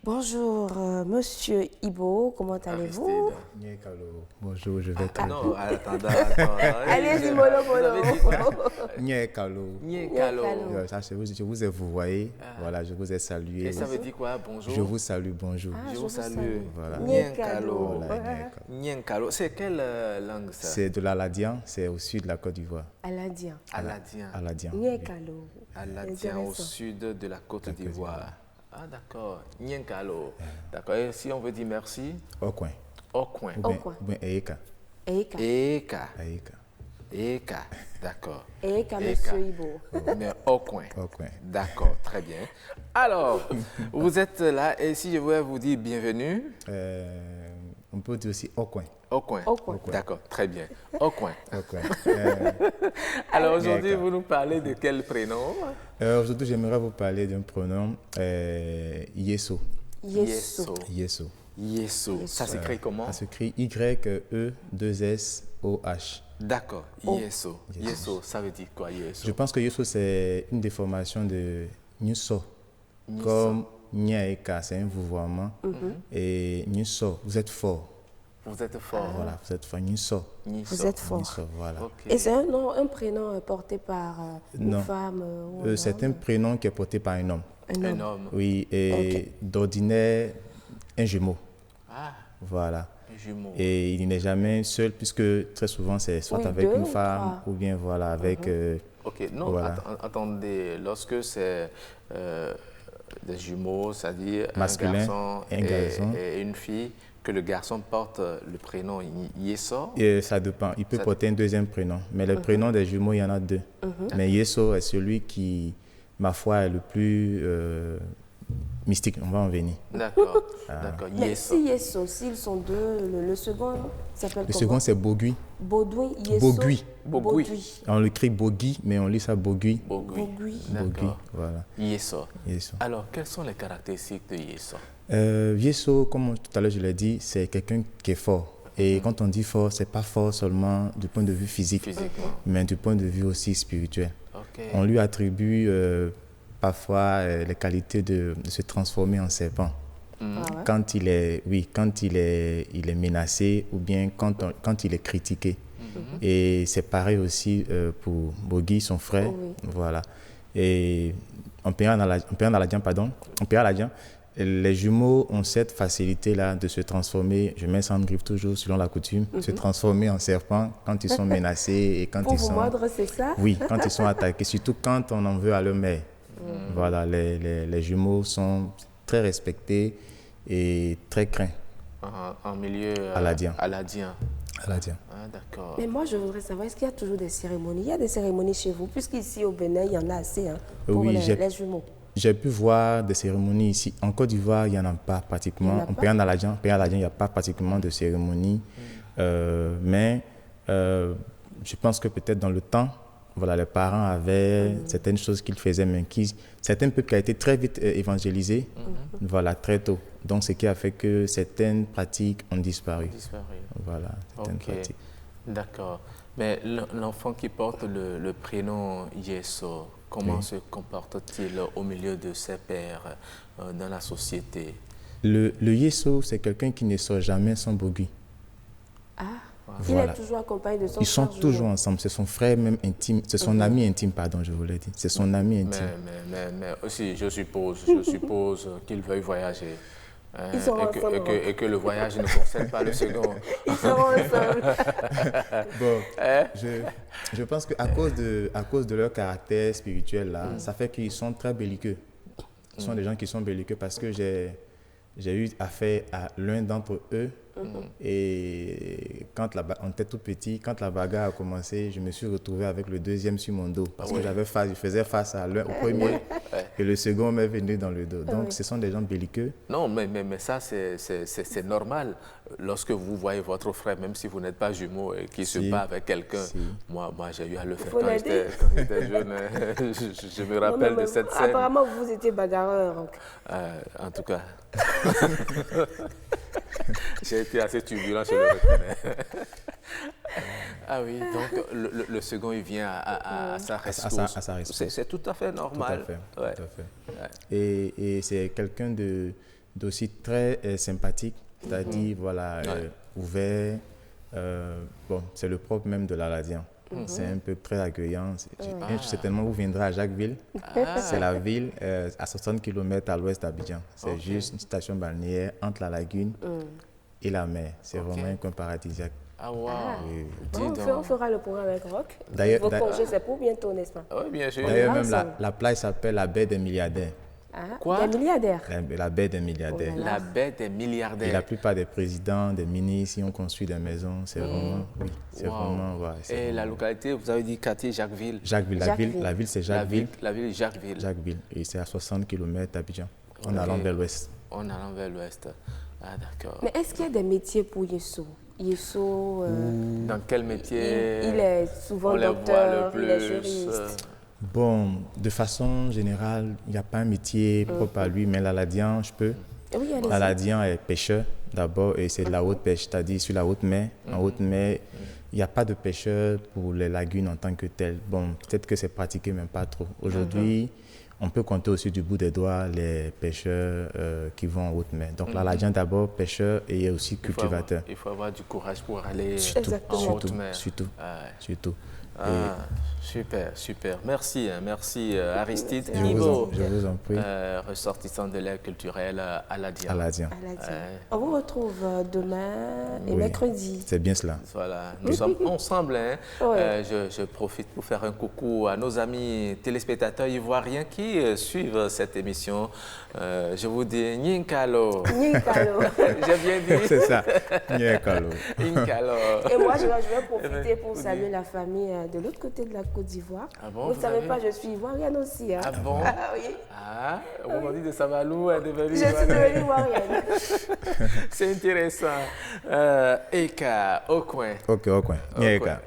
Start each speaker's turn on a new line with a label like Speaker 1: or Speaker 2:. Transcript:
Speaker 1: Bonjour, Monsieur Ibo, comment allez-vous?
Speaker 2: Bonjour, je vais très bien.
Speaker 3: Non, attends.
Speaker 1: Allez-y, mollo.
Speaker 2: Ça, je vous ai vous voyez, voilà, je vous ai salué.
Speaker 3: Et ça veut dire quoi, bonjour?
Speaker 2: Je vous salue, bonjour.
Speaker 3: Je vous salue.
Speaker 2: Voilà.
Speaker 1: Nyekalo.
Speaker 3: Nyenkalo. C'est quelle langue ça?
Speaker 2: C'est de l'Aladien, c'est au sud de la Côte d'Ivoire.
Speaker 1: Aladien.
Speaker 3: Aladien.
Speaker 1: Nyekalo.
Speaker 3: Aladien au sud de la Côte d'Ivoire. Ah d'accord, Nyenkalo. D'accord, et si on veut dire merci?
Speaker 2: Au coin.
Speaker 3: Au coin.
Speaker 2: Ou bien Eika.
Speaker 1: Eka.
Speaker 3: Eka, d'accord.
Speaker 1: Eka, Monsieur Ibo.
Speaker 3: Mais au coin.
Speaker 2: Au coin.
Speaker 3: D'accord, très bien. Alors, vous êtes là et si je voulais vous dire bienvenue?
Speaker 2: On peut dire aussi au coin.
Speaker 3: Au coin.
Speaker 1: Au coin.
Speaker 3: D'accord, très bien. Au coin.
Speaker 2: Au coin.
Speaker 3: Alors aujourd'hui, vous nous parlez de quel prénom?
Speaker 2: Aujourd'hui, j'aimerais vous parler d'un pronom Yeso.
Speaker 1: Yeso.
Speaker 3: Yeso. Ça s'écrit comment?
Speaker 2: Ça s'écrit Y-E-2-S-O-H.
Speaker 3: D'accord, Yeso. Yeso, ça veut dire quoi, Yeso?
Speaker 2: Je pense que Yeso, c'est une déformation de Nyuso. Comme Nyaeka, c'est un vouvoiement. Et Nyuso, vous êtes fort.
Speaker 3: Vous êtes fort.
Speaker 2: Voilà, vous êtes fort. Nyuso.
Speaker 1: Vous êtes fort.
Speaker 2: Nyuso, voilà.
Speaker 3: Ok.
Speaker 1: Et c'est un prénom porté par une
Speaker 2: Non.
Speaker 1: femme ou un
Speaker 2: C'est
Speaker 1: homme?
Speaker 2: un prénom qui est porté par un homme.
Speaker 3: Un homme.
Speaker 2: Oui, et d'ordinaire, un jumeau.
Speaker 3: Ah,
Speaker 2: Voilà.
Speaker 3: un jumeau.
Speaker 2: Et il n'est jamais seul, puisque très souvent, c'est soit
Speaker 1: Oui,
Speaker 2: avec
Speaker 1: deux
Speaker 2: une
Speaker 1: ou
Speaker 2: femme
Speaker 1: trois.
Speaker 2: ou bien voilà, avec.
Speaker 3: Ok, non,
Speaker 2: Voilà.
Speaker 3: attendez, lorsque c'est des jumeaux, c'est-à-dire
Speaker 2: Masculin, un garçon.
Speaker 3: et une fille, que le garçon porte le prénom Yeso.
Speaker 2: Et ça dépend. Il peut porter un deuxième prénom. Mais le prénom des jumeaux, il y en a deux. Mais Yeso est celui qui, ma foi, est le plus mystique. On va en venir.
Speaker 3: D'accord, d'accord,
Speaker 1: Mais
Speaker 3: Yeso.
Speaker 1: si Yeso, s'ils sont deux, le second s'appelle
Speaker 2: Le
Speaker 1: comment?
Speaker 2: second, c'est Bogui.
Speaker 1: Baudouin, Yeso.
Speaker 3: Bogui.
Speaker 2: On l'écrit Bogui, mais on lit ça Bogui.
Speaker 3: Bogui.
Speaker 1: Bogui.
Speaker 2: Bogui,
Speaker 3: D'accord.
Speaker 2: voilà.
Speaker 3: Yeso.
Speaker 2: Yeso.
Speaker 3: Alors, quelles sont les caractéristiques de Yeso?
Speaker 2: Yeso, comme tout à l'heure je l'ai dit, c'est quelqu'un qui est fort. Et quand on dit fort, c'est pas fort seulement du point de vue physique,
Speaker 3: Physiquement.
Speaker 2: mais du point de vue aussi spirituel.
Speaker 3: Ok.
Speaker 2: On lui attribue parfois les qualités de se transformer en serpent.
Speaker 1: Ah ouais.
Speaker 2: Quand il est, il est menacé ou bien quand il est critiqué. Et c'est pareil aussi pour Bogui, son frère.
Speaker 1: Oui.
Speaker 2: Voilà. Et en Péan-Aladien, les jumeaux ont cette facilité-là de se transformer, je mets ça en griffe toujours selon la coutume, se transformer en serpent quand ils sont menacés et quand
Speaker 1: Pour
Speaker 2: ils
Speaker 1: vous
Speaker 2: sont...
Speaker 1: mordre, c'est ça?
Speaker 2: Oui, quand ils sont attaqués, surtout quand on en veut à leur mère. Voilà, les jumeaux sont très respectés et très craints.
Speaker 3: En milieu
Speaker 2: Aladien.
Speaker 3: Aladien.
Speaker 2: Aladien.
Speaker 3: Ah, d'accord.
Speaker 1: Mais moi, je voudrais savoir, est-ce qu'il y a toujours des cérémonies? Il y a des cérémonies chez vous, puisqu'ici au Bénin, il y en a assez pour
Speaker 2: Oui,
Speaker 1: les jumeaux.
Speaker 2: J'ai pu voir des cérémonies ici. En Côte d'Ivoire, il n'y en a pas pratiquement.
Speaker 1: Il y en a
Speaker 2: En
Speaker 1: pas?
Speaker 2: Péan-Aladien, il n'y a pas pratiquement de cérémonie. Mais je pense que peut-être dans le temps, voilà, les parents avaient certaines choses qu'ils faisaient, mais certains peuples qui ont été très vite évangélisés, voilà, très tôt. Donc, ce qui a fait que certaines pratiques ont disparu. Voilà, certaines pratiques.
Speaker 3: D'accord. Mais l'enfant qui porte le prénom Yeso, comment se comporte-t-il au milieu de ses pairs dans la société?
Speaker 2: Le Yeso, c'est quelqu'un qui ne sort jamais sans Bogui.
Speaker 1: Ah,
Speaker 2: Voilà.
Speaker 1: il est toujours accompagné de son
Speaker 2: Ils sont
Speaker 1: frère
Speaker 2: toujours
Speaker 1: jumeau.
Speaker 2: ensemble. C'est son frère même intime. C'est son ami intime, pardon, je voulais dire. C'est son ami intime.
Speaker 3: Mais aussi, je suppose qu'il veuille voyager. Hein,
Speaker 1: Ils seront ensemble.
Speaker 3: et que le voyage ne concerne pas le second.
Speaker 1: Ils seront ensemble.
Speaker 2: Bon, je pense qu'à cause de leur caractère spirituel, là, ça fait qu'ils sont très belliqueux. Ce sont des gens qui sont belliqueux parce que j'ai eu affaire à l'un d'entre eux. Et quand on était tout petit, quand la bagarre a commencé, je me suis retrouvé avec le deuxième sur mon dos. Parce que je faisais face au premier et le second m'est venu dans le dos. Donc, ce sont des gens belliqueux.
Speaker 3: Non, mais ça, c'est normal. Lorsque vous voyez votre frère, même si vous n'êtes pas jumeau, et qui se bat avec quelqu'un, moi j'ai eu à le faire quand j'étais jeune. Je me rappelle de cette scène.
Speaker 1: Apparemment, vous étiez bagarreur. Donc.
Speaker 3: En tout cas, j'ai été assez turbulent, je le reconnais. Ah oui, donc le second, il vient à sa rescousse.
Speaker 2: À sa rescousse.
Speaker 3: C'est tout à fait normal.
Speaker 2: Tout à fait. Et c'est quelqu'un d'aussi très sympathique, c'est-à-dire voilà, ouvert. Bon, c'est le propre même de l'Aladian. C'est un peu très accueillant. Certainement, vous viendrez à Jacquesville. C'est la ville à 60 km à l'ouest d'Abidjan. C'est juste une station balnéaire entre la lagune et la mer. C'est vraiment un coin paradisiaque.
Speaker 3: Ah, wow.
Speaker 1: Bon, on fera le programme avec Rock.
Speaker 2: D'ailleurs,
Speaker 1: vos congés, c'est pour bientôt, n'est-ce pas?
Speaker 3: Oui, bien sûr.
Speaker 2: D'ailleurs, même la plage s'appelle la baie des milliardaires.
Speaker 3: Quoi?
Speaker 1: Des milliardaires.
Speaker 2: La baie des milliardaires.
Speaker 1: Oh là là.
Speaker 3: La baie des milliardaires.
Speaker 2: Et la plupart des présidents, des ministres, ils ont construit des maisons. C'est vraiment, oui, c'est vraiment, ouais,
Speaker 3: Et
Speaker 2: vraiment...
Speaker 3: la localité, vous avez dit quartier Jacquesville.
Speaker 2: Jacquesville. La ville, c'est Jacquesville.
Speaker 3: La ville Jacquesville.
Speaker 2: Jacquesville. Et c'est à 60 km d'Abidjan, en allant vers l'ouest.
Speaker 3: En allant vers l'ouest. Ah, d'accord.
Speaker 1: Mais est-ce qu'il y a des métiers pour Yesso? Yesso,
Speaker 3: dans quel métier
Speaker 1: il est souvent docteur, il est juriste.
Speaker 2: Bon, de façon générale, il n'y a pas un métier propre à lui, mais l'Aladian, je peux.
Speaker 1: Oui,
Speaker 2: L'Aladian est pêcheur d'abord, et c'est de la haute pêche, c'est-à-dire sur la haute mer. En haute mer, il n'y a pas de pêcheur pour les lagunes en tant que telles. Bon, peut-être que c'est pratiqué, mais pas trop. Aujourd'hui, on peut compter aussi du bout des doigts les pêcheurs qui vont en haute mer. Donc l'Aladian d'abord pêcheur et aussi cultivateur.
Speaker 3: Il faut avoir du courage pour aller
Speaker 1: en
Speaker 3: haute mer.
Speaker 2: Surtout.
Speaker 3: Ah, super, super. Merci, merci Aristide
Speaker 2: Je
Speaker 3: Nibo,
Speaker 2: vous en prie.
Speaker 3: ressortissant de l'aire culturelle Aladian.
Speaker 1: On vous retrouve demain et mercredi.
Speaker 2: C'est bien cela.
Speaker 3: Voilà, nous sommes ensemble. Hein. Je profite pour faire un coucou à nos amis téléspectateurs ivoiriens qui suivent cette émission. Je vous dis Ninkalo.
Speaker 1: Ninkalo.
Speaker 3: J'ai bien dit.
Speaker 2: C'est ça, Ninkalo.
Speaker 3: Ninkalo.
Speaker 1: Et moi, je vais profiter pour saluer la famille de l'autre côté de la Côte d'Ivoire.
Speaker 3: Ah bon,
Speaker 1: vous ne savez pas, je suis ivoirienne aussi. Hein.
Speaker 3: Ah bon?
Speaker 1: Oui.
Speaker 3: Ah, on dit de Savalou est devenue
Speaker 1: Je suis devenue ivoirienne.
Speaker 3: C'est intéressant. Eka, au coin.
Speaker 2: Ok, au coin. Nieka.